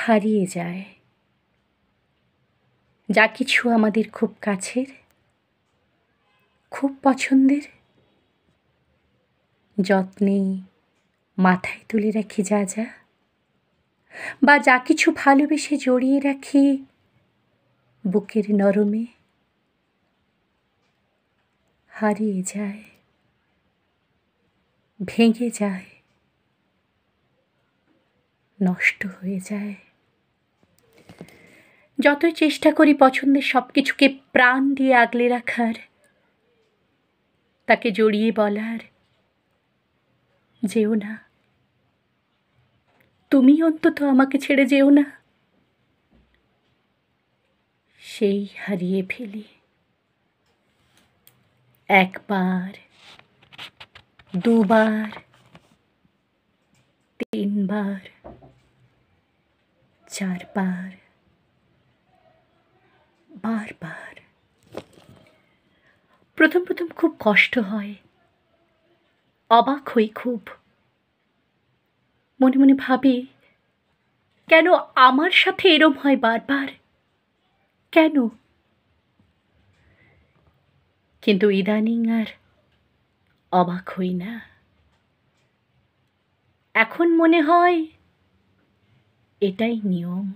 হারিয়ে যায় যা কিছু আমাদের খুব কাছের, খুব পছন্দের, যত্নে মাথায় তুলে রাখি যা যা, বা যা কিছু ভালোবেসে জড়িয়ে রাখি বুকের নরমে, হারিয়ে যায়, ভেঙে যায়, নষ্ট হয়ে যায়। যতই চেষ্টা করি পছন্দের সব কিছুকে প্রাণ দিয়ে আগলে রাখার, তাকে জড়িয়ে বলার, যেও না, তুমি অন্তত আমাকে ছেড়ে যেও না, সেই হারিয়ে ফেলি। একবার, দুবার, তিনবার, চারবার, বারবার। প্রথম প্রথম খুব কষ্ট হয়, অবাক হই খুব, মনে মনে ভাবি কেন আমার সাথে এরম হয় বারবার, কেন? কিন্তু ইদানিং আর অবাক হই না। এখন মনে হয় এটাই নিয়ম।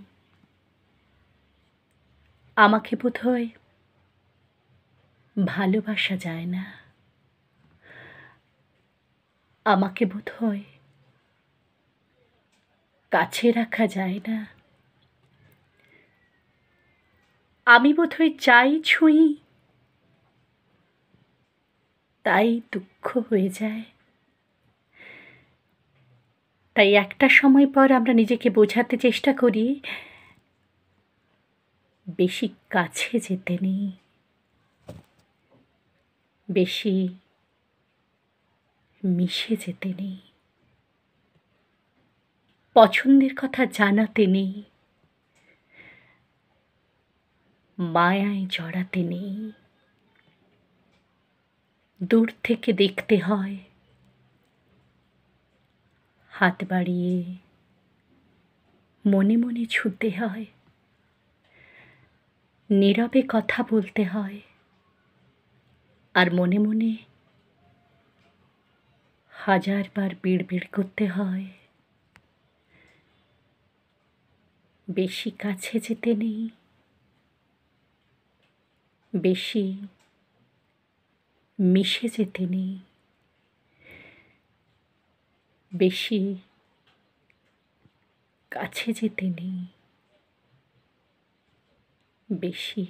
আমাকে বোধহয় ভালোবাসা যায় না, আমাকে বোধহয় কাছে রাখা যায় না। আমি বোধহয় চাই ছুঁই, তাই দুঃখ হয়ে যায়। তাই একটা সময় পর আমরা নিজেকে বোঝাতে চেষ্টা করি বেশি কাছে যেতে নেই, বেশি মিশে যেতে নেই, পছন্দের কথা জানাতে নেই, মায়ায় জড়াতে নেই। দূর থেকে দেখতে হয়, হাত বাড়িয়ে মনে মনে ছুঁতে হয়, নীরবে কথা বলতে হয়, আর মনে মনে হাজারবার বিড়বিড় করতে হয়। বেশি কাছে যেতে নেই, বেশি মিশে যেতে নেই, বেশি কাছে যেতে নেই, বেশি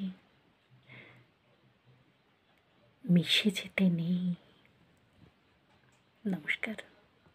মিশে যেতে নেই। নমস্কার।